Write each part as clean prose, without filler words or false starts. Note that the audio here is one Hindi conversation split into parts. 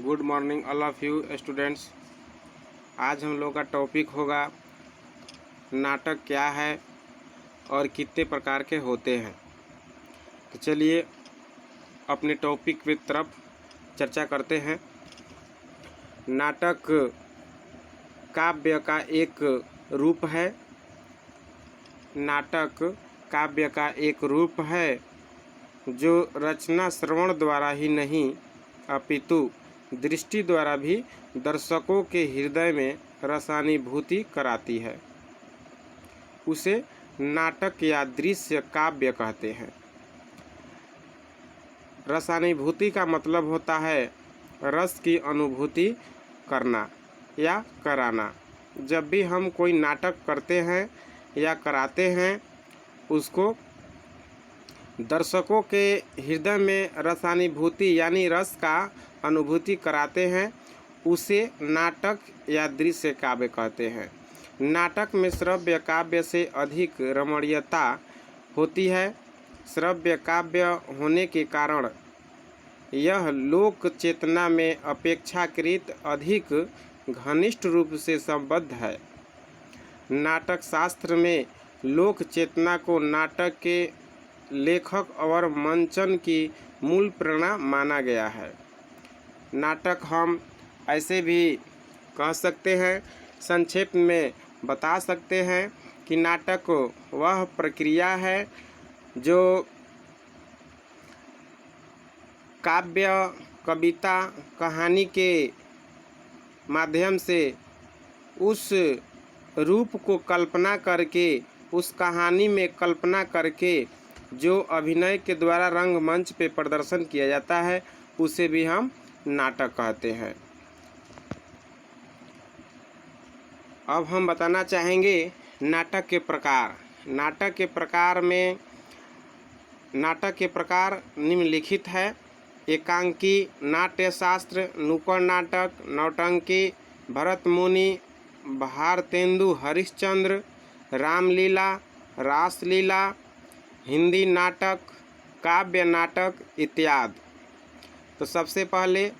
Good morning all of you students. आज हम लोग का टॉपिक होगा नाटक क्या है और कितने प्रकार के होते हैं। तो चलिए अपने टॉपिक की तरफ चर्चा करते हैं। नाटक काव्य का एक रूप है। नाटक काव्य का एक रूप है जो रचना श्रवण द्वारा ही नहीं अपितु दृष्टि द्वारा भी दर्शकों के हृदय में रसानुभूति कराती है। उसे नाटक या दृश्य काव्य कहते हैं। रसानुभूति का मतलब होता है रस की अनुभूति करना या कराना। जब भी हम कोई नाटक करते हैं या कराते हैं, उसको दर्शकों के हृदय में रसानुभूति यानी रस का अनुभूति कराते हैं, उसे नाटक या दृश्य काव्य कहते हैं। नाटक में श्रव्य काव्य से अधिक रमणीयता होती है। श्रव्य काव्य होने के कारण यह लोक चेतना में अपेक्षाकृत अधिक घनिष्ठ रूप से संबद्ध है। नाटक शास्त्र में लोक चेतना को नाटक के लेखक और मंचन की मूल प्रेरणा माना गया है। नाटक हम ऐसे भी कह सकते हैं, संक्षेप में बता सकते हैं कि नाटक वह प्रक्रिया है जो काव्य, कविता, कहानी के माध्यम से उस रूप को कल्पना करके, उस कहानी में कल्पना करके जो अभिनय के द्वारा रंगमंच पे प्रदर्शन किया जाता है, उसे भी हम नाटक कहते हैं। अब हम बताना चाहेंगे नाटक के प्रकार। नाटक के प्रकार निम्नलिखित है। एकांकी नाट्य शास्त्र, नुक्कड़ नाटक, नौटंकी, भरत मुनि, भारतेंदु हरिश्चंद्र, रामलीला, रासलीला, हिंदी नाटक, काव्य नाटक इत्यादि। तो सबसे पहले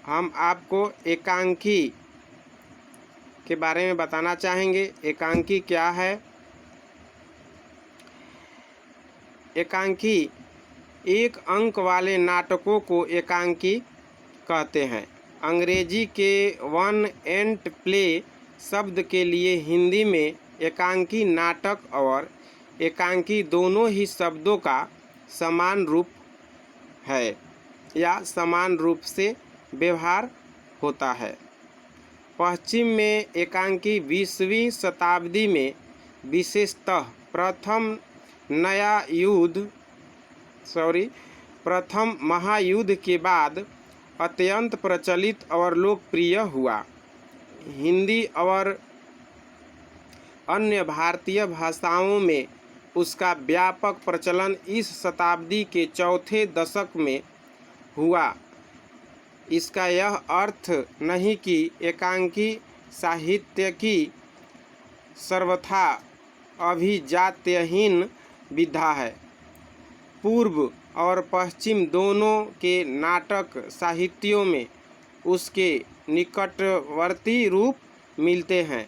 हम आपको एकांकी के बारे में बताना चाहेंगे। एकांकी क्या है? एकांकी एक अंक वाले नाटकों को एकांकी कहते हैं। अंग्रेजी के वन एंड प्ले शब्द के लिए हिंदी में एकांकी नाटक और एकांकी दोनों ही शब्दों का समान रूप है या समान रूप से व्यवहार होता है। पश्चिम में एकांकी 20वीं शताब्दी में विशेषतः प्रथम महायुद्ध के बाद अत्यंत प्रचलित और लोकप्रिय हुआ। हिंदी और अन्य भारतीय भाषाओं में उसका व्यापक प्रचलन इस शताब्दी के चौथे दशक में हुआ। इसका यह अर्थ नहीं कि एकांकी साहित्य की सर्वथा अभिजात्यहीन विधा है। पूर्व और पश्चिम दोनों के नाटक साहित्यों में उसके निकटवर्ती रूप मिलते हैं।